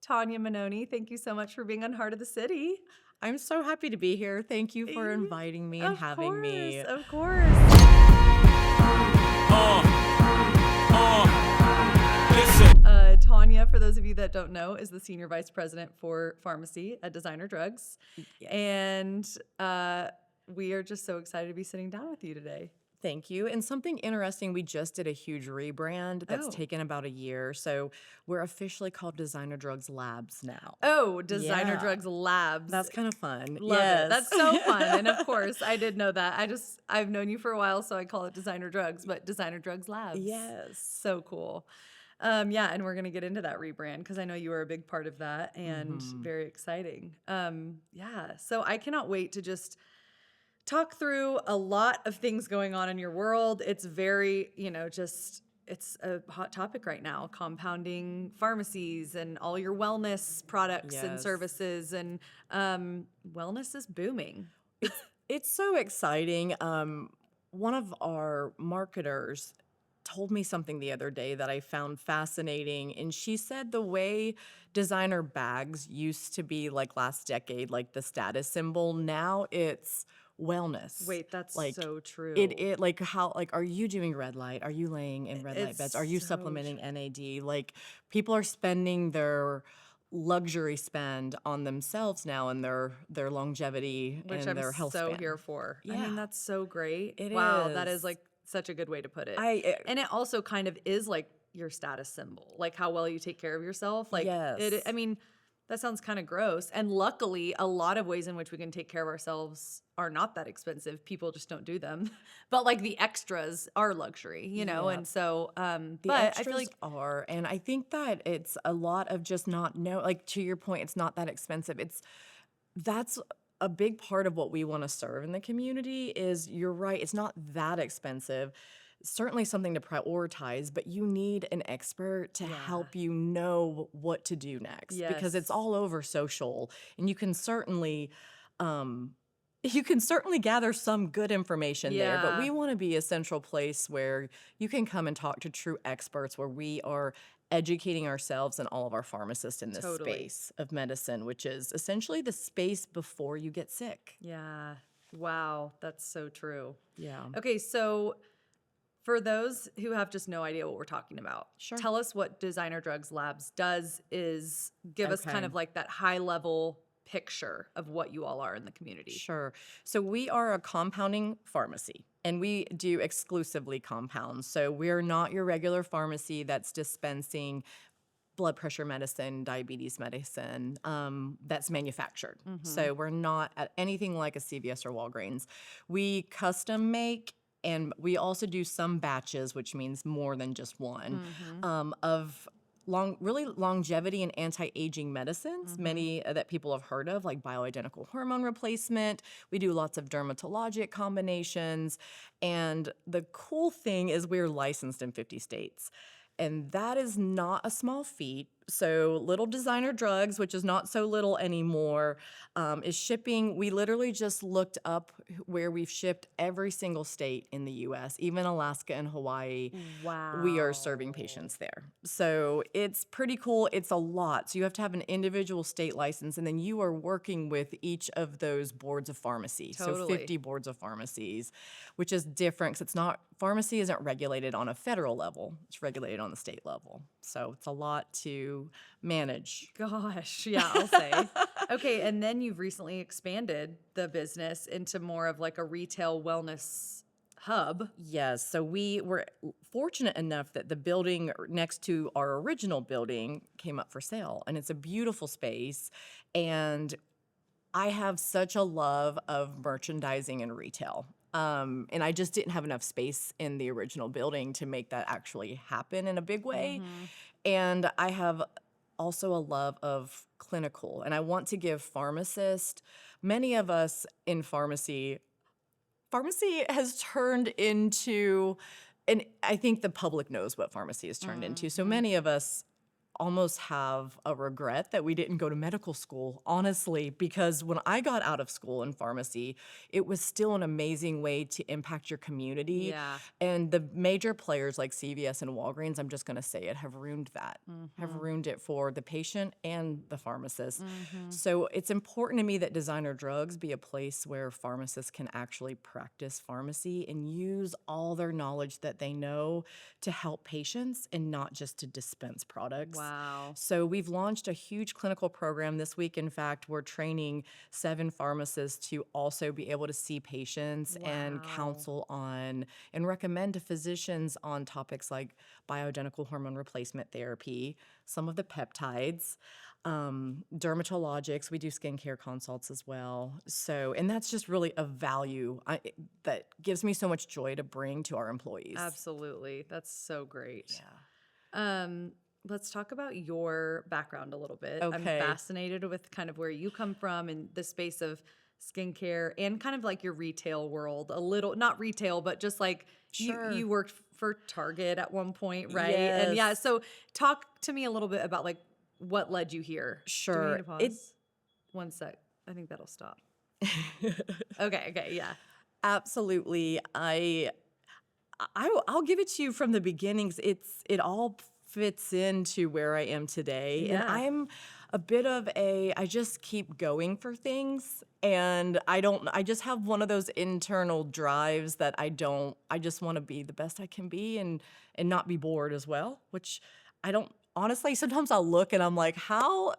Tayna Manoni. Thank you so much for being on Heart of the City. I'm so happy to be here. Thank you for inviting me and having me. Of course. Listen. Tanya, for those of you that don't know, is the Senior Vice President for Pharmacy at Designer Drugs. Yes. And we are just so excited to be sitting down with you today. Thank you. And something interesting, we just did a huge rebrand that's taken about a year. So we're officially called Designer Drugs Labs now. Oh, Designer Yeah. Drugs Labs. That's kind of fun. Love Yes. it. That's so fun. And of course, I did know that. I've known you for a while, so I call it Designer Drugs, but Designer Drugs Labs. Yes. So cool. Yeah, and we're going to get into that rebrand because I know you were a big part of that and very exciting. Yeah, so I cannot wait to just talk through a lot of things going on in your world. It's very, it's a hot topic right now, compounding pharmacies and all your wellness products and Yes. services, and wellness is booming. It's so exciting. One of our marketers told me something the other day that I found fascinating. And she said the way designer bags used to be like last decade, like the status symbol, now it's wellness. Wait, that's Like, so true. It like how like are you doing red light? Are you laying in red light It's beds? Are you so supplementing NAD? Like people are spending their luxury spend on themselves now and their longevity Which and I'm their health so span. here for. I Yeah. mean, that's so great. It Wow, that is is. like such a good way to put it. And it also kind of is like your status symbol, like how well you take care of yourself. Like Yes. I mean, that sounds kind of gross. And luckily, a lot of ways in which we can take care of ourselves are not that expensive. People just don't do them. But like the extras are luxury, Yeah. And so, The but extras I feel like are, and I think that it's a lot of just not know. Like to your point, it's not that expensive. That's a big part of what we want to serve in the community. Is you're right, it's not that expensive. Certainly something to prioritize, but you need an expert to help you know what to do next because it's Yes. all over social, and you can certainly. You can certainly gather some good information there, but we Yeah. want to be a central place where you can come and talk to true experts, where we are educating ourselves and all of our pharmacists in this Totally. space of medicine, which is essentially the space before you get sick. Yeah. Wow, that's so true. Yeah. Okay, so for those who have just no idea what we're talking about, Sure. tell us what Designer Drugs Labs does is give us kind Okay. of like that high level picture of what you all are in the community. Sure. So we are a compounding pharmacy, and we do exclusively compounds. So we're not your regular pharmacy that's dispensing blood pressure medicine, diabetes medicine that's manufactured. So we're not at anything like a CVS or Walgreens. We custom make, and we also do some batches, which means more than just one, of really longevity and anti-aging medicines, many that people have heard of, like bioidentical hormone replacement. We do lots of dermatologic combinations. And the cool thing is we're licensed in 50 states. And that is not a small feat. So Little Designer Drugs, which is not so little anymore, is shipping. We literally just looked up where we've shipped every single state in the U.S., even Alaska and Hawaii. Wow. We are serving patients there. So it's pretty cool. It's a lot. So you have to have an individual state license, and then you are working with each of those boards of pharmacy. So Totally. 50 boards of pharmacies, which is different because pharmacy isn't regulated on a federal level. It's regulated on the state level. So it's a lot to manage. Gosh, yeah, I'll say. Okay, and then you've recently expanded the business into more of like a retail wellness hub. Yes. So we were fortunate enough that the building next to our original building came up for sale, and it's a beautiful space. And I have such a love of merchandising and retail. And I just didn't have enough space in the original building to make that actually happen in a big way. And I have also a love of clinical, and I want to give pharmacists, many of us in pharmacy has turned into, and I think the public knows what pharmacy has turned into. So many of us almost have a regret that we didn't go to medical school, honestly, because when I got out of school in pharmacy, it was still an amazing way to impact your community. Yeah. And the major players like CVS and Walgreens, I'm just going to say it, have ruined that, have ruined it for the patient and the pharmacist. So it's important to me that designer drugs be a place where pharmacists can actually practice pharmacy and use all their knowledge that they know to help patients and not just to dispense products. Wow. So we've launched a huge clinical program this week. In fact, we're training 7 pharmacists to also be able to see patients and Wow. counsel on and recommend to physicians on topics like bioidentical hormone replacement therapy, some of the peptides, dermatologics. We do skincare consults as well. So, and that's just really a value that gives me so much joy to bring to our employees. Absolutely. That's so great. Yeah. Let's talk about your background a little bit. I'm Okay. fascinated with kind of where you come from and the space of skincare and kind of like your retail world. A little, not retail, but just like Sure. you worked for Target at one point, right? And yeah, Yes. so talk to me a little bit about like what led you here. Do we need Sure. to pause? One sec. I think that'll stop. Okay, yeah. Absolutely. I'll give it to you from the beginnings. It all fits into where I am today. And Yeah. I'm a bit of I just keep going for things. And I just have one of those internal drives that I just want to be the best I can be and not be bored as well, which I don't, honestly, sometimes I'll look and I'm like, how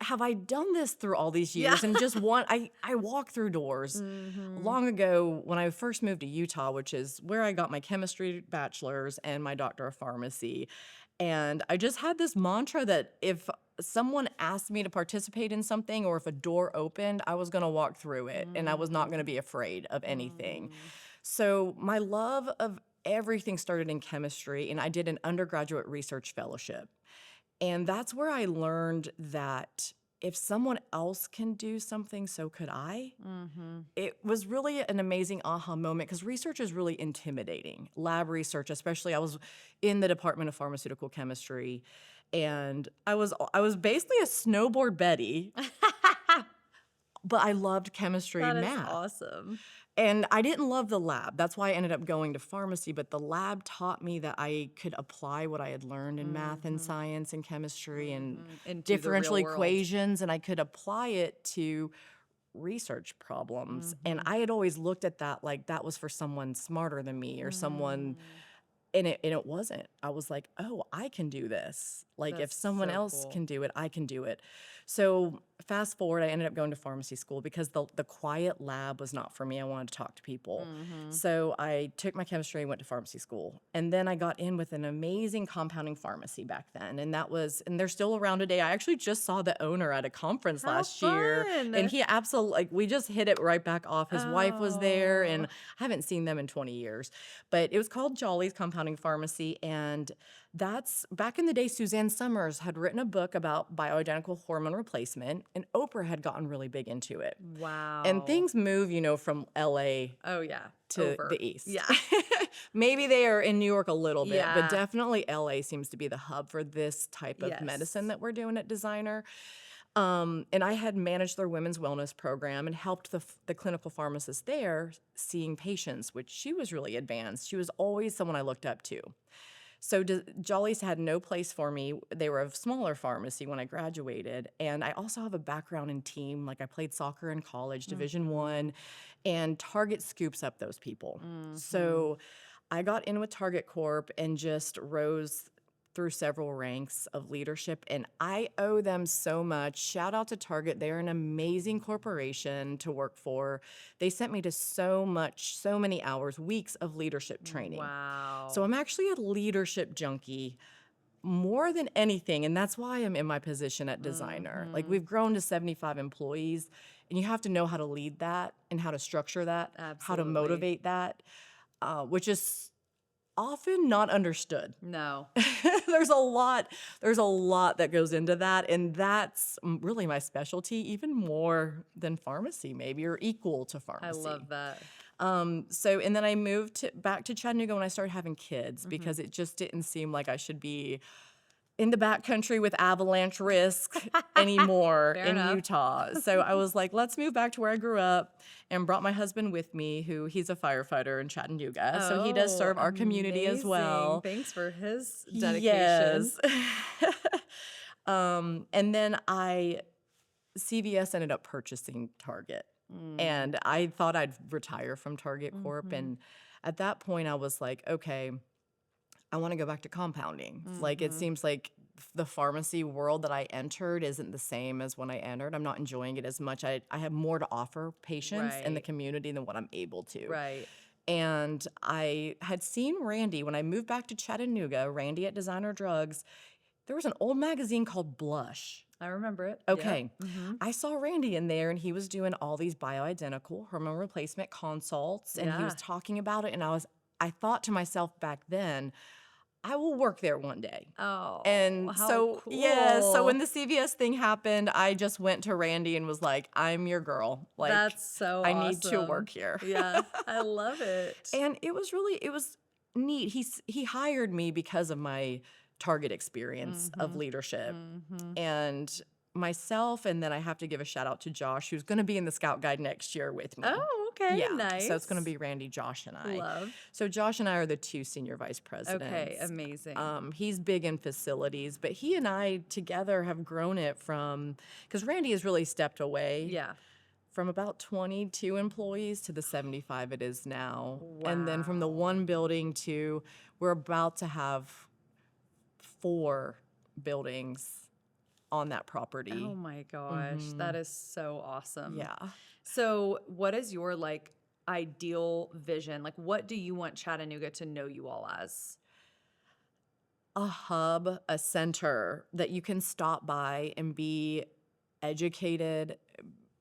have I done this through all these Yeah. years? And just I walk through doors. Long ago, when I first moved to Utah, which is where I got my chemistry bachelor's and my doctor of pharmacy. And I just had this mantra that if someone asked me to participate in something or if a door opened, I was going to walk through it and I was not going to be afraid of anything. So my love of everything started in chemistry, and I did an undergraduate research fellowship. And that's where I learned that if someone else can do something, so could I. It was really an amazing aha moment because research is really intimidating. Lab research, especially, I was in the Department of Pharmaceutical Chemistry, and I was basically a snowboard Betty, but I loved chemistry That and is math. awesome. And I didn't love the lab. That's why I ended up going to pharmacy. But the lab taught me that I could apply what I had learned in math and science and chemistry and Into the differential real world. equations, and I could apply it to research problems. And I had always looked at that like that was for someone smarter than me or someone. And it wasn't. I was like, oh, I can do this. Like if That's someone so else cool. can do it, I can do it. So fast forward, I ended up going to pharmacy school because the quiet lab was not for me. I wanted to talk to people. So I took my chemistry and went to pharmacy school. And then I got in with an amazing compounding pharmacy back then. And they're still around today. I actually just saw the owner at a conference How last year. fun. And he absolutely, like, we just hit it right back off. His wife was there, and Oh. I haven't seen them in 20 years. But it was called Jolly's Compounding Pharmacy. And that's back in the day, Suzanne Summers had written a book about bioidentical hormone replacement, and Oprah had gotten really big into it. Wow. And things move, from LA Oh yeah. to Over. the east. Yeah. Maybe they are in New York a little bit, Yeah. but definitely LA seems to be the hub for this type of Yes. medicine that we're doing at Designer. And I had managed their women's wellness program and helped the clinical pharmacist there seeing patients, which she was really advanced. She was always someone I looked up to. So Jolly's had no place for me. They were a smaller pharmacy when I graduated. And I also have a background in team. Like I played soccer in college, Division I, and Target scoops up those people. So I got in with Target Corp and just rose through several ranks of leadership, and I owe them so much. Shout out to Target. They're an amazing corporation to work for. They sent me to so many hours, weeks of leadership training. Wow. So I'm actually a leadership junkie more than anything, and that's why I'm in my position at Designer. Like we've grown to 75 employees, and you have to know how to lead that and how to structure that, how to Absolutely. motivate that, which is often not understood. No. There's a lot that goes into that, and that's really my specialty, even more than pharmacy maybe, or equal to I pharmacy. love that. And then I moved back to Chattanooga when I started having kids because it just didn't seem like I should be in the backcountry with avalanche risk anymore Fair in enough. Utah. So I was like, let's move back to where I grew up, and brought my husband with me, who he's a firefighter in Chattanooga. So he does Oh, serve our community as amazing. well. Thanks for his dedication. Yes. And then CVS ended up purchasing Target. Mm. And I thought I'd retire from Target Corp. Mhm. And at that point, I was like, okay, I want to go back to compounding. Like, it Mhm. seems like the pharmacy world that I entered isn't the same as when I entered. I'm not enjoying it as much. I have more to offer patients and the Right. community than what I'm able to. Right. And I had seen Randy when I moved back to Chattanooga, Randy at Designer Drugs. There was an old magazine called Blush. I remember it. Yep. Okay. Mhm. I saw Randy in there, and he was doing all these bioidentical hormone replacement consults, and he was Yeah. talking about it. And I thought to myself back then, I will work there one day. Oh, And how so, yeah, so when cool. the CVS thing happened, I just went to Randy and was like, I'm your girl. Like, That's so I need to work awesome. here. Yeah, I love it. And it was neat. He hired me because of my Target experience of Mhm. leadership. Mhm. And myself, and then I have to give a shout out to Josh, who's going to be in the Scout Guide next year with me. Oh, okay. Yeah, so it's going to Nice. be Randy, Josh, and I. Love. So Josh and I are the two senior vice Okay, presidents. amazing. He's big in facilities, but he and I together have grown it because Randy has really stepped away Yeah. from about 22 employees to the 75 it is now. And then from the Wow. one building to, we're about to have 4 buildings on that property. Oh my gosh, Hmm. that is so awesome. Yeah. So, what is your like ideal vision? Like, what do you want Chattanooga to know you all as? A hub, a center that you can stop by and be educated,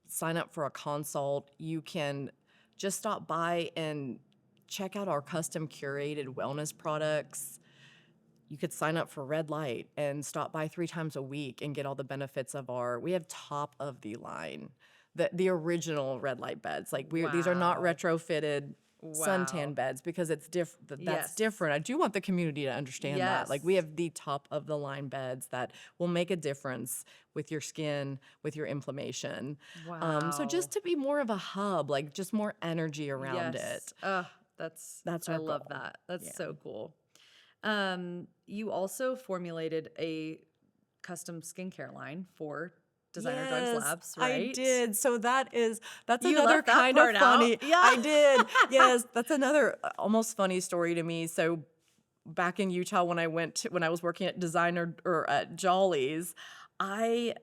sign up for a consult. You can just stop by and check out our custom curated wellness products. You could sign up for Red Light and stop by 3 times a week and get all the benefits of we have top of the line, the original Red Light beds. Like, these are not Wow. retrofitted suntan Wow. beds, because it's different. That's Yes. different. I do want the community to understand that. Like, we Yes. have the top of the line beds that will make a difference with your skin, with your inflammation. So just Wow. to be more of a hub, like just more energy around Yes. it. That's I our love goal. that. That's Yeah. so cool. You also formulated a custom skincare line for Designer Drugs Yes, Labs, I right? did. So that's You another left that kind of part out. funny. Yeah. I did. Yes, that's another almost funny story to me. So back in Utah, when I was working at Designer or at Jolly's, I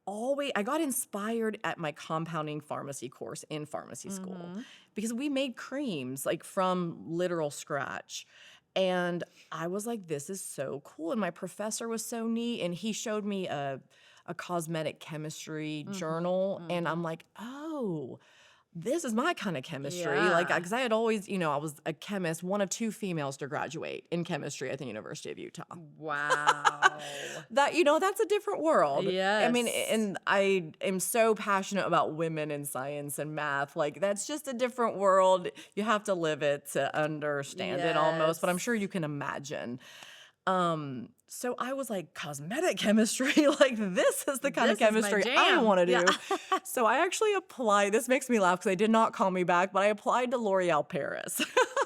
I got inspired at my compounding pharmacy course in pharmacy school, Mhm. because we made creams like from literal scratch. And I was like, this is so cool. And my professor was so neat. And he showed me a cosmetic chemistry Mhm. journal. And I'm Mhm. like, oh, this is my kind of chemistry. Like, Yeah. because I had always, I was a chemist, one of 2 females to graduate in chemistry at the University of Utah. Wow. That's a different world. I mean, Yes. and I am so passionate about women in science and math. Like, that's just a different world. You have to live it to understand it almost, but I'm sure you Yes. can imagine. So I was like, cosmetic chemistry, like this is the kind of This is my chemistry I jam. want to Yeah. do. So I actually applied. This makes me laugh because they did not call me back, but I applied to L'Oreal Paris.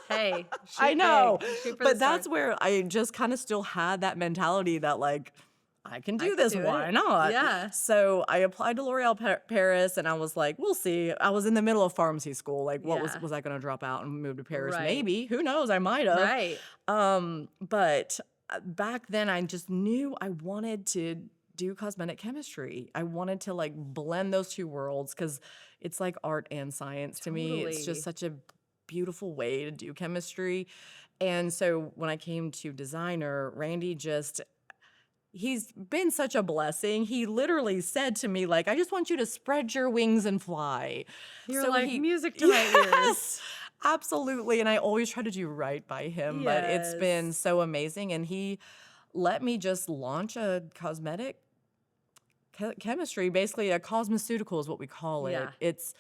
Hey, I know, shoot for the but stars. that's where I just kind of still had that mentality that, like, I can I do could this. do Why it. not? Yeah. So I applied to L'Oreal Paris, and I was like, we'll see. I was in the middle of pharmacy school. Like, Yeah. was I going to drop out and move to Paris? Right. Maybe. Who knows? I might have. Right. But back then, I just knew I wanted to do cosmetic chemistry. I wanted to like blend those 2 worlds, because it's like art and science to me. It's just Totally. such a beautiful way to do chemistry. And so when I came to Designer, he's been such a blessing. He literally said to me, like, I just want you to spread your wings and fly. You're So like music to my yes, ears. absolutely. And I always try to do right by him, but it's been Yes. so amazing. And he let me just launch a cosmetic chemistry, basically a cosmeceutical is what we call Yeah. it.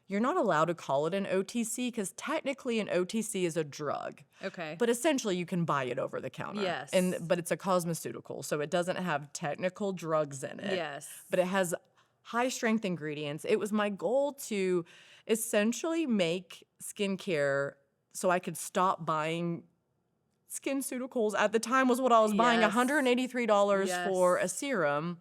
you're not allowed to call it an OTC because technically an OTC is a drug. Okay. But essentially you can buy it over the counter. Yes. But it's a cosmeceutical, so it doesn't have technical drugs in it. Yes. But it has high strength ingredients. It was my goal to essentially make skincare so I could stop buying SkinCeuticals. At the time was what I was buying, Yes. $183 for a Yes. serum.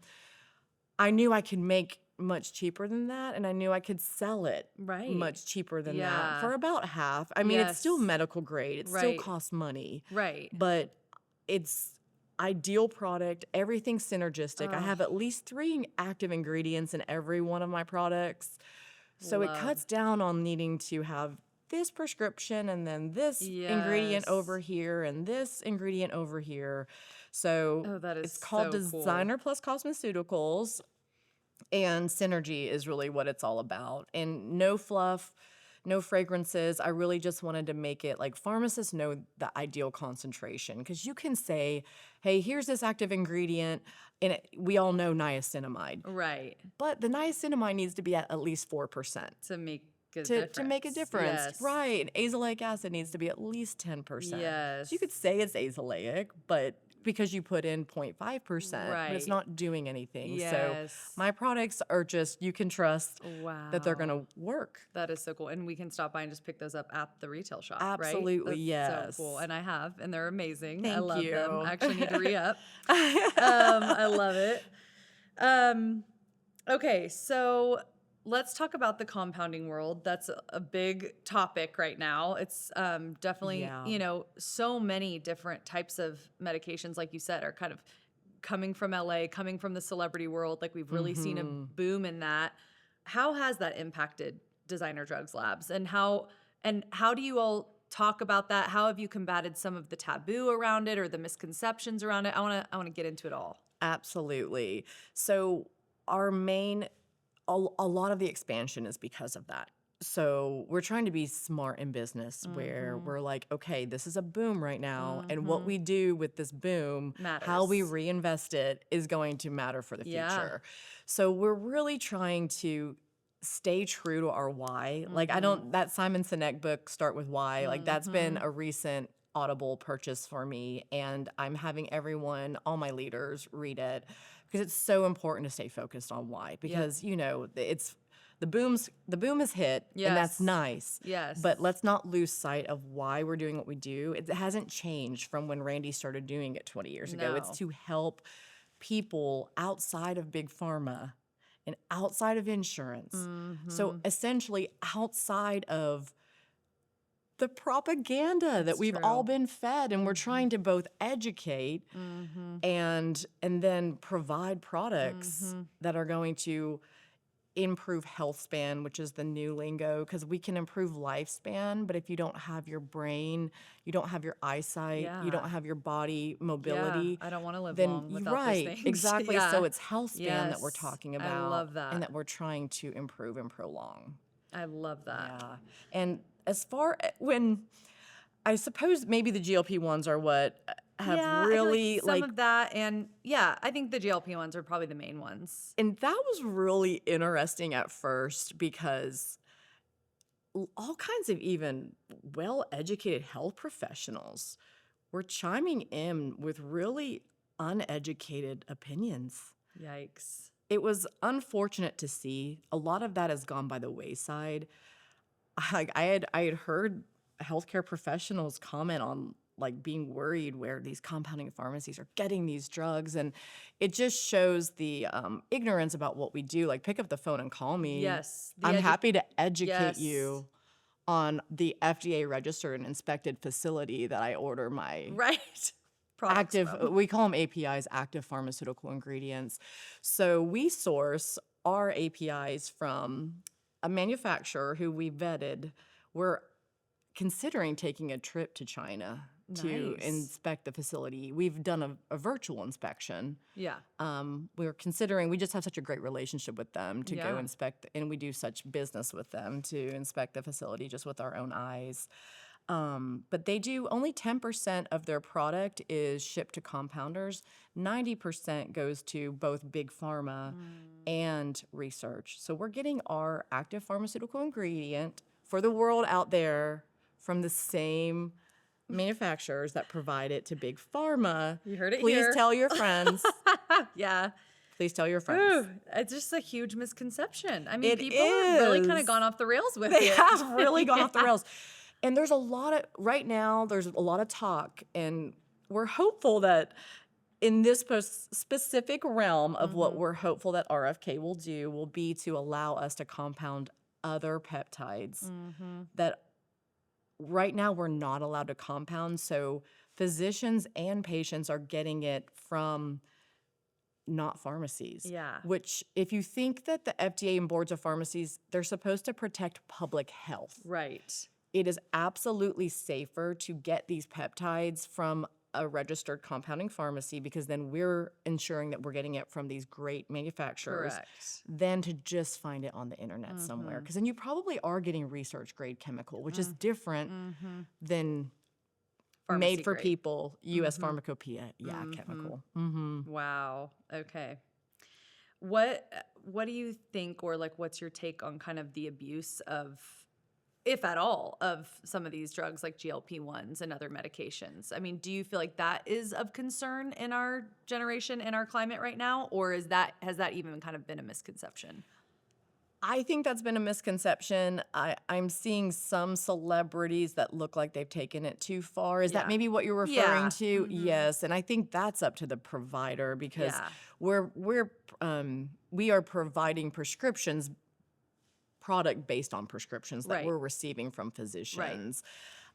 I knew I could make much cheaper than that, and I knew I could sell it Right. much cheaper than that Yeah. for about half. I mean, it's still Yes. medical grade. It still Right. costs money, Right. but it's ideal product. Everything's synergistic. I Ugh. have at least 3 active ingredients in every one of my products. So it Love. cuts down on needing to have this prescription and then this ingredient Yes. over here and this ingredient over here. So Oh, that is it's called so cool. Designer Plus Cosmeceuticals, and synergy is really what it's all about. And no fluff, no fragrances. I really just wanted to make it like pharmacists know the ideal concentration, because you can say, hey, here's this active ingredient, and we all know niacinamide, Right. but the niacinamide needs to be at least 4%. To make a To difference. make a difference. Yes. Right. Azelaic acid needs to be at least 10%. Yes. So you could say it's azelaic, but because you put in 0.5%, but it's Right. not doing anything. So Yes. my products are just, you can trust Wow. that they're going to work. That is so cool. And we can stop by and just pick those up at the retail shop, Absolutely, right? yes. So cool. And I have, and they're amazing. I Thank love them. you. I actually need to re-up. I love it. Okay, so let's talk about the compounding world. That's a big topic right now. It's definitely, Yeah. so many different types of medications, like you said, are kind of coming from LA, coming from the celebrity world. Like we've really seen a boom in that. How has that impacted Designer Drugs Labs, and how do you all talk about that? How have you combated some of the taboo around it or the misconceptions around it? I want to get into it all. Absolutely. So our main, a lot of the expansion is because of that. So we're trying to be smart in business, where we're like, okay, this is a boom right now, and what we do with this boom, how we Matters. reinvest it, is going to matter for the Yeah. future. So we're really trying to stay true to our why. Like that Simon Sinek book, Start With Why, like that's been a recent Audible purchase for me, and I'm having all my leaders read it, because it's so important to stay focused on why, because it's the boom has hit, and that's Yes. nice. Yes. But let's not lose sight of why we're doing what we do. It hasn't changed from when Randy started doing it 20 years ago. It's No. to help people outside of big pharma and outside of insurance. So essentially outside of the propaganda that we've all true. been fed, and we're trying to both educate and then provide products that are going to improve health span, which is the new lingo, because we can improve lifespan, but if you don't have your brain, you don't have your eyesight, you don't Yeah. have your body Yeah, mobility, I don't want to live then long without right, those things. exactly. Yeah. So it's health span that we're Yes. talking I about, love that. and that we're trying to improve and prolong. I love that. Yeah. And as far when I suppose maybe the GLP-1s are what have Yeah, I feel really some of that, and I think the GLP-1s are probably the main ones. and that was really interesting at first, because all kinds of even well-educated health professionals were chiming in with really uneducated opinions. Yikes. It was unfortunate to see. A lot of that has gone by the wayside. I had heard healthcare professionals comment on like being worried where these compounding pharmacies are getting these drugs, and it just shows the ignorance about what we do. Like, pick up the phone and call me. Yes. I'm happy to educate Yes. you on the FDA registered and inspected facility that I order my Right. Products active, from. we call them APIs, active pharmaceutical ingredients. So we source our APIs from a manufacturer who we vetted. We're considering taking a trip to China to Nice. inspect the facility. We've done a virtual inspection. Yeah. We're considering, we just have such a great relationship with them to go Yeah. inspect, and we do such business with them to inspect the facility just with our own eyes. But they do only 10% of their product is shipped to compounders. 90% goes to both big pharma and research. So we're getting our active pharmaceutical ingredient for the world out there from the same manufacturers that provide it to big pharma. You heard it Please here. tell your friends. Yeah. Please tell your friends. Ooh, it's just a huge misconception. I mean, It people have really kind of is. gone off the rails with They it. have really gone off the Yeah. rails. And there's a lot of, right now, there's a lot of talk, and we're hopeful that in this specific realm of what we're hopeful that RFK will do will be to allow us to compound other peptides that right now we're not allowed to compound. So physicians and patients are getting it from not pharmacies. Yeah. Which, if you think that the FDA and boards of pharmacies, they're supposed to protect public health. Right. It is absolutely safer to get these peptides from a registered compounding pharmacy, because then we're ensuring that we're getting it from these great manufacturers, Correct. than to just find it on the internet somewhere. Because then you probably are getting research grade chemical, which is different than Pharmacy made for grade. people, U.S. pharmacopoeia, chemical. Wow. Okay. What do you think, or like what's your take on kind of the abuse of, if at all, of some of these drugs like GLP-1s and other medications? I mean, do you feel like that is of concern in our generation, in our climate right now, or has that even kind of been a misconception? I think that's been a misconception. I'm seeing some celebrities that look like they've taken it too far. Is that Yeah. maybe what you're referring Yeah. to? Yes, and I think that's up to the provider, because Yeah. we are providing prescriptions, product based on prescriptions that Right. we're receiving from physicians.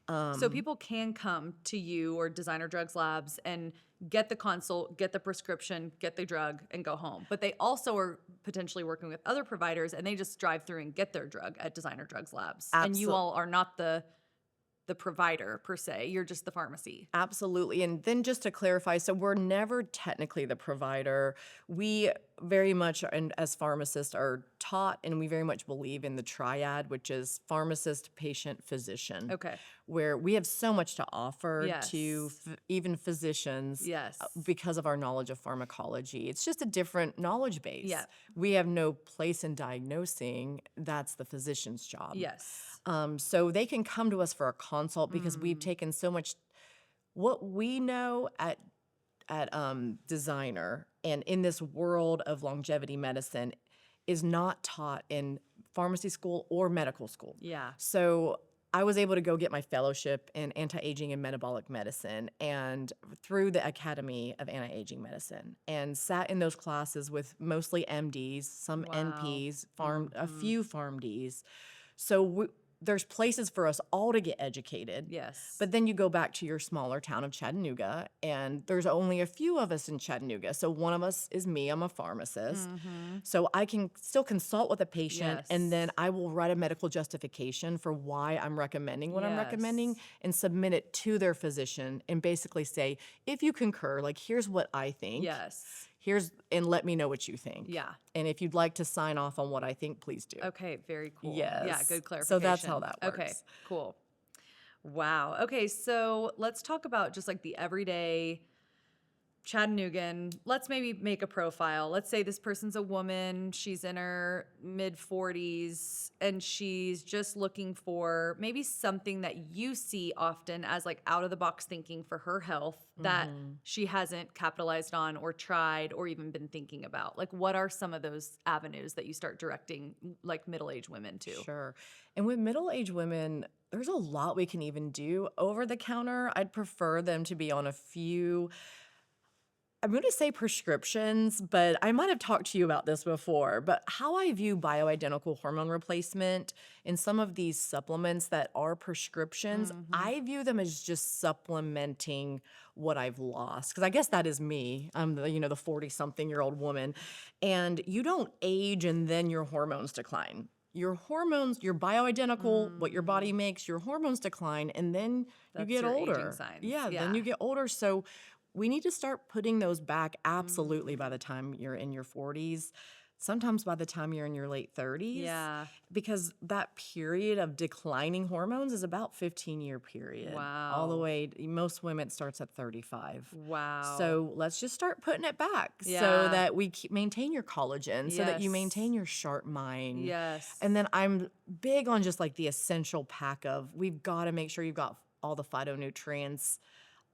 So people can come to you or Designer Drugs Labs and get the consult, get the prescription, get the drug, and go home. But they also are potentially working with other providers, and they just drive through and get their drug at Designer Drugs Labs. And you all are not the provider per se. You're just the pharmacy. Absolutely. And then just to clarify, so we're never technically the provider. We very much, and as pharmacists, are taught, and we very much believe in the triad, which is pharmacist, patient, physician. Okay. Where we have so much to offer Yes. to even physicians, Yes. because of our knowledge of pharmacology. It's just a different knowledge base. Yeah. We have no place in diagnosing. That's the physician's job. Yes. So they can come to us for a consult, because we've taken so much what we know at Designer and in this world of longevity medicine is not taught in pharmacy school or medical school. Yeah. So I was able to go get my fellowship in anti-aging and metabolic medicine, and through the Academy of Anti-Aging Medicine, and sat in those classes with mostly MDs, some Wow. NPs, a few PharmDs. So there's places for us all to get educated. Yes. But then you go back to your smaller town of Chattanooga, and there's only a few of us in Chattanooga. So one of us is me. I'm a pharmacist. So I can still consult with a patient, Yes. and then I will write a medical justification for why I'm recommending what I'm recommending, Yes. and submit it to their physician, and basically say, if you concur, like, here's what I think. Yes. And let me know what you think. Yeah. And if you'd like to sign off on what I think, please do. Okay, very cool. Yeah, Yes. good clarification. So that's how that Okay, works. cool. Wow. Okay, so let's talk about just like the everyday Chattanoogan. Let's maybe make a profile. Let's say this person's a woman. She's in her mid 40s, and she's just looking for maybe something that you see often as like out of the box thinking for her health that she hasn't capitalized on or tried or even been thinking about. Like, what are some of those avenues that you start directing like middle-aged women to? Sure. And with middle-aged women, there's a lot we can even do over the counter. I'd prefer them to be on a few, I'm going to say prescriptions, but I might have talked to you about this before. But how I view bioidentical hormone replacement in some of these supplements that are prescriptions, I view them as just supplementing what I've lost. Because I guess that is me. I'm the 40-something-year-old woman. And you don't age and then your hormones decline. Your hormones, you're bioidentical, what your body makes, your hormones decline, and then That's you get your older. aging signs. Yeah, Yeah. then you get older. So we need to start putting those back absolutely by the time you're in your 40s. sometimes by the time you're in your late 30s. Yeah. Because that period of declining hormones is about 15-year period. All the Wow. way, most women it starts at 35. Wow. So let's just start putting it back so Yeah. that we maintain your collagen, so that you Yes. maintain your sharp mind. Yes. And then I'm big on just like the essential pack of, we've got to make sure you've got all the phytonutrients,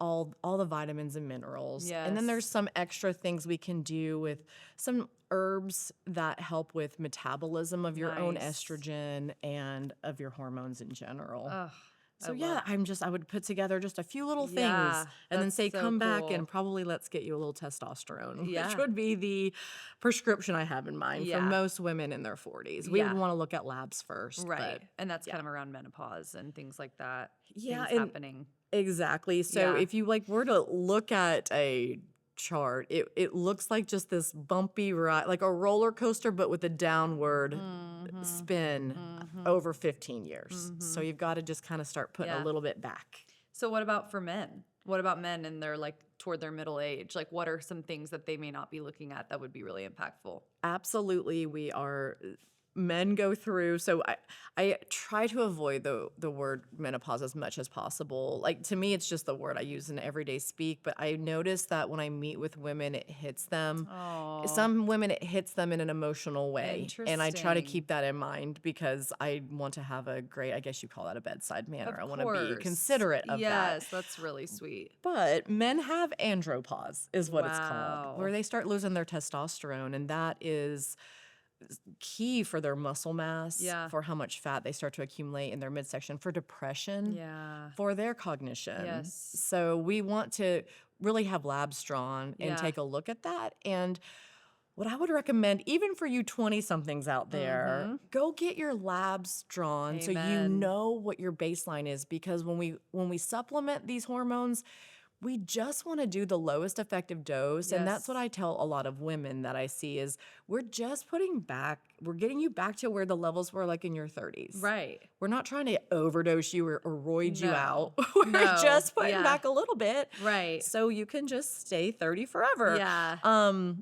all the vitamins and minerals. And then there's Yes. some extra things we can do with some herbs that help with metabolism of your own Nice. estrogen and of your hormones in general. Ugh, So I yeah, love. I would put together just a few little things Yeah, and then that's say, so come back and cool. probably let's get you a little testosterone, which Yeah. would be the prescription I have in mind for Yeah. most women in their 40s. We would Yeah. want to look at labs first, Right. but And that's yeah. kind of around menopause and things like that. Yeah, Things and happening. exactly. So Yeah. if you like were to look at a chart, it looks like just this bumpy ride, like a roller coaster, but with a downward Mm-hmm. spin Mm-hmm. over 15 years. So Mm-hmm. you've got to just kind of start putting a Yeah. little bit back. So what about for men? What about men in their like toward their middle age? Like what are some things that they may not be looking at that would be really impactful? Absolutely, we are. Men go through, so I try to avoid the word menopause as much as possible. Like, to me, it's just the word I use in everyday speak, but I notice that when I meet with women, it hits them. Oh, Some women, it hits them in an emotional way, and I try to interesting. keep that in mind because I want to have a great, I guess you call that a bedside manner. I Of want to be course. considerate of that. Yes, that's really sweet. But men have andropause, is what it's called, where Wow. they start losing their testosterone, and that is key for their muscle mass, Yeah. for how much fat they start to accumulate in their midsection, for depression, Yeah. for their cognition. Yes. So we want to really have labs drawn and Yeah. take a look at that. And what I would recommend, even for you 20 somethings out there, Mm-hmm. go get your labs drawn so you Amen. know what your baseline is. Because when we supplement these hormones, we just want to do the lowest effective dose. And that's what Yes. I tell a lot of women that I see is we're just we're getting you back to where the levels were like in your 30s. Right. We're not trying to overdose you or roid you out. No. We're No. just putting Yeah. back a little bit Right. so you can just stay 30 forever. Yeah.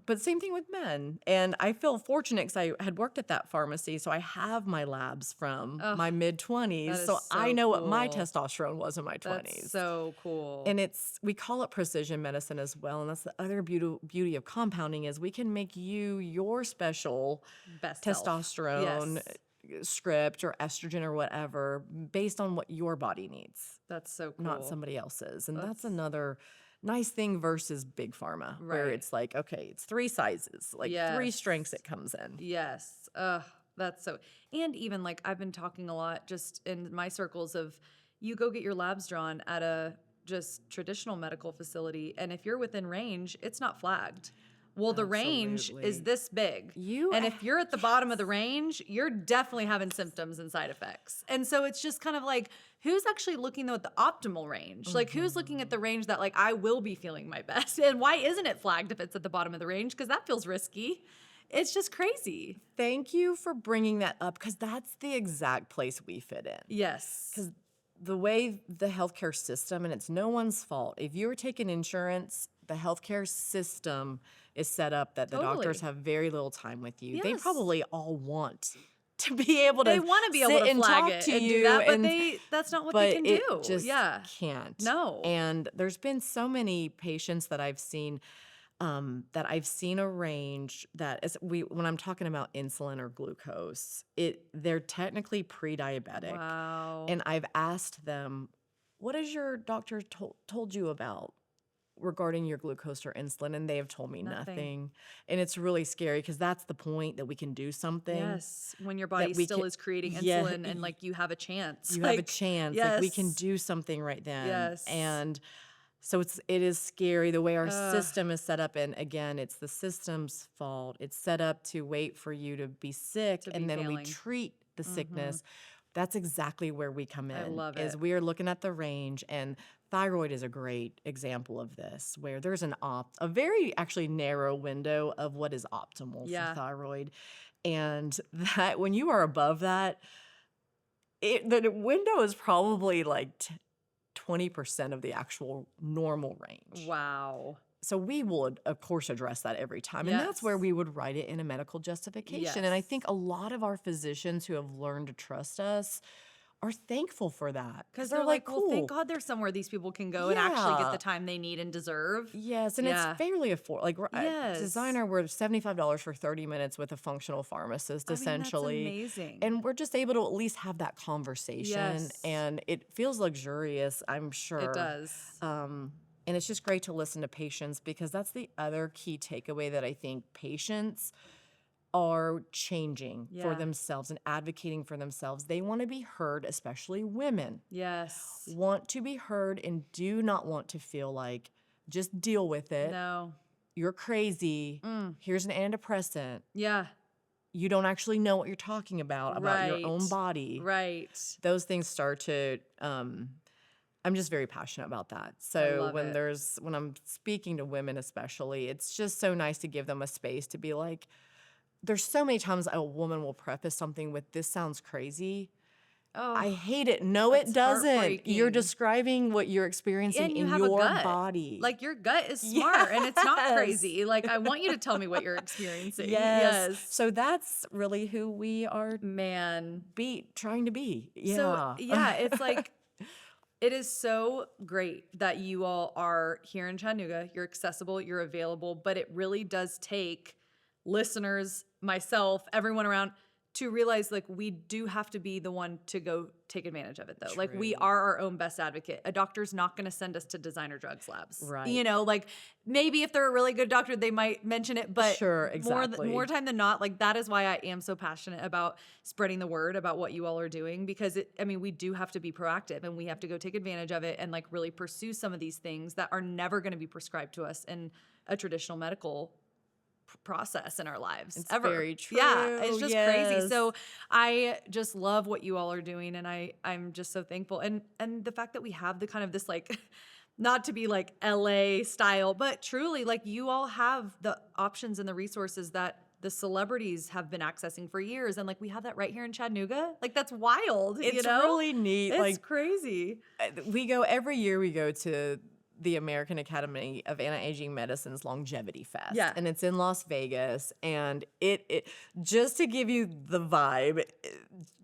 But same thing with men. And I feel fortunate because I had worked at that pharmacy, so I have my labs from Oh, my mid 20s. that is So I so know what my cool. testosterone was in my That's 20s. so cool. And we call it precision medicine as well. And that's the other beauty of compounding is we can make you your special Best self. testosterone Yes. script or estrogen or whatever based on what your body needs, That's so cool. not somebody else's. And that's That's another nice thing versus big pharma, where right. it's like, okay, it's 3 sizes, like 3 strengths Yes. it comes in. Yes. Ugh, that's so. And even like I've been talking a lot just in my circles of you go get your labs drawn at a just traditional medical facility, and if you're within range, it's not flagged. Well, the range is Absolutely. this big. You And if you're at the bottom of the range, you're definitely having symptoms and side effects. And so it's just kind of like, who's actually looking though at the optimal range? Like who's looking at the range that like I will be feeling my best? And why isn't it flagged if it's at the bottom of the range? Because that feels risky. It's just crazy. Thank you for bringing that up because that's the exact place we fit in. Yes. Because the way the healthcare system, and it's no one's fault, if you're taking insurance, the healthcare system is set up that the doctors Totally. have very little time with you. They Yes. probably all want to be able to They want to be able sit to and flag talk it to and you, do that, but and that's not what they can it do. just Yeah. can't. No. And there's been so many patients that I've seen a range that is when I'm talking about insulin or glucose, they're technically pre-diabetic. Wow. And I've asked them, what has your doctor told you about regarding your glucose or insulin? And they have told me nothing. And it's really scary because that's the point that we can do something. Yes, when your body we still can- is creating Yeah, insulin and like you have a chance. You have a Like, chance. Like we can yes. do something right then. Yes. And so it is scary the way our Ugh. system is set up. And again, it's the system's fault. It's set up to wait for you to be sick To and be then we failing. treat the sickness. That's exactly where we come in. I love is it. we are looking at the range, and thyroid is a great example of this, where there's a very actually narrow window of what is optimal Yeah. for thyroid. And that when you are above that, the window is probably like 20% of the actual normal range. Wow. So we would, of course, address that every time. And that's where Yes. we would write it in a medical justification. And I Yes. think a lot of our physicians who have learned to trust us are thankful for that. Because They're they're like, like, well, thank cool. God there's somewhere these people can go and actually get Yeah. the time they need and deserve. Yes, and Yeah. it's fairly affordable. Like Yes. designer, we're $75 for 30 minutes with a functional pharmacist, I mean, that's essentially. amazing. And we're just able to at least have that conversation. Yes. And it feels luxurious, I'm sure. It does. And it's just great to listen to patients, because that's the other key takeaway that I think patients are changing for Yeah. themselves and advocating for themselves. They want to be heard, especially women. Yes. Want to be heard and do not want to feel like, just deal with it. No. You're crazy. Here's an antidepressant. Yeah. You don't actually know what you're talking about your own Right. body. Right. Those things start to I'm just very passionate about that. I So love it. when I'm speaking to women especially, it's just so nice to give them a space to be like, there's so many times a woman will preface something with, "This sounds crazy." I Oh, hate it. No, it that's doesn't. You're heartbreaking. describing what you're experiencing And you in have a your gut. body. Like, your gut is smart and it's not Yes. crazy. Like, I want you to tell me what you're experiencing. Yes. Yes. So that's really who we are Man. trying to be. So, Yeah. yeah, it's like, it is so great that you all are here in Chattanooga. You're accessible, you're available, but it really does take listeners, myself, everyone around, to realize, like, we do have to be the one to go take advantage of it, though. Like, we True. are our own best advocate. A doctor's not going to send us to designer drugs labs. Right. You know, like, maybe if they're a really good doctor, they might mention it, but Sure, exactly. more time than not, like, that is why I am so passionate about spreading the word about what you all are doing, because we do have to be proactive and we have to go take advantage of it and, like, really pursue some of these things that are never going to be prescribed to us in a traditional medical process in our lives. It's ever. very true. Yeah, it's just crazy. Yes. So I just love what you all are doing, and I'm just so thankful. And the fact that we have the kind of this, like, not to be like LA style, but truly, like, you all have the options and the resources that the celebrities have been accessing for years, and, like, we have that right here in Chattanooga. Like, that's wild. It's you know? really neat. It's Like, crazy. every year we go to the American Academy of Anti-Aging Medicine's Longevity Fest. Yeah. And it's in Las Vegas. And it just to give you the vibe,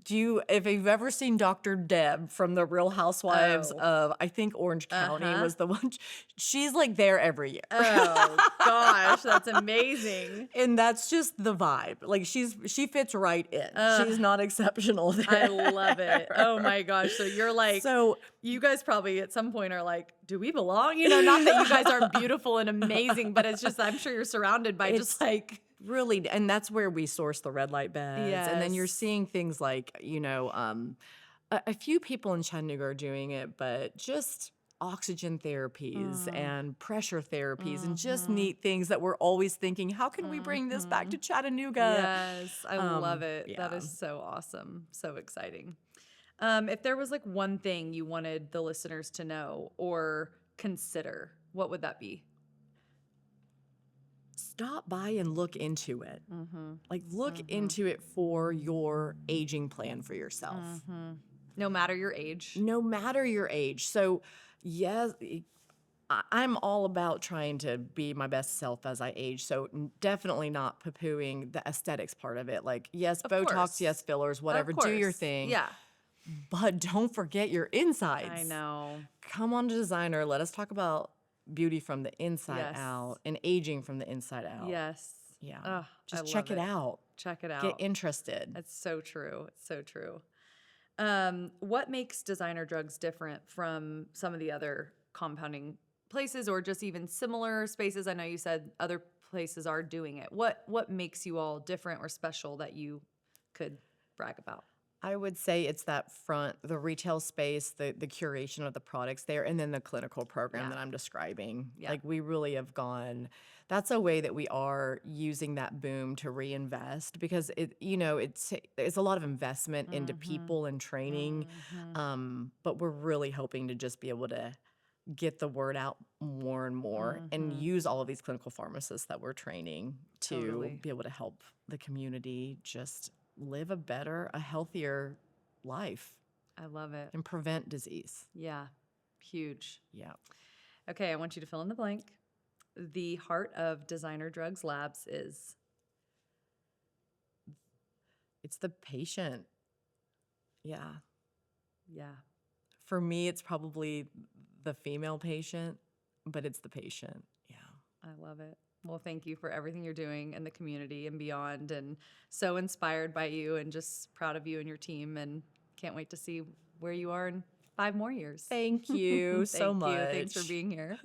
if you've ever seen Dr. Deb from the Real Housewives Oh. of, I think, Orange County Uh-huh. was the one, she's like there every year. Oh gosh, that's amazing. And that's just the vibe. Like, she fits right in. She's not exceptional there. I love it. Oh my gosh. So you're like, So you guys probably at some point are like, do we belong? You know, not that you guys aren't beautiful and amazing, but it's just, I'm sure you're surrounded by just like, really, and that's where we source the red light beds. And then you're Yes. seeing things like, a few people in Chattanooga are doing it, but just oxygen therapies and pressure therapies and just neat things that we're always thinking, how can we bring this back to Chattanooga? yes, I love it. That yeah. is so awesome. So exciting. If there was like one thing you wanted the listeners to know or consider, what would that be? Stop by and look into it. Like, look into it for your aging plan for yourself. No matter your age. No matter your age. So, yes, I'm all about trying to be my best self as I age. So, definitely not poo-pooing the aesthetics part of it. Like, yes, Of Botox, course. yes, fillers, Of whatever, do your course. thing. Yeah, But don't forget your insides. I know. Come on to Designer. Let us talk about beauty from the inside Yes. out and aging from the inside out. Yes. Yeah. Oh, Just I check love it out. Check it out. Get interested. It's so true. It's so true. What makes designer drugs different from some of the other compounding places or just even similar spaces? I know you said other places are doing it. What makes you all different or special that you could brag about? I would say it's the retail space, the curation of the products there, and then the clinical program Yeah. that I'm describing. Yeah. Like, we really have gone, that's a way that we are using that boom to reinvest, because it's a lot of investment into people and training. But we're really hoping to just be able to get the word out more and more and use all of these clinical pharmacists that we're training to Totally. be able to help the community just live a healthier life I love it. and prevent disease. Yeah. Huge. Yeah. Okay, I want you to fill in the blank. the heart of Designer Drugs Labs is? It's the patient. Yeah. Yeah, For me, it's probably the female patient, but it's the patient. Yeah. I love it. Well, thank you for everything you're doing in the community and beyond, and so inspired by you and just proud of you and your team, and can't wait to see where you are in 5 more years. Thank you so Thank you. Thanks for much. being here.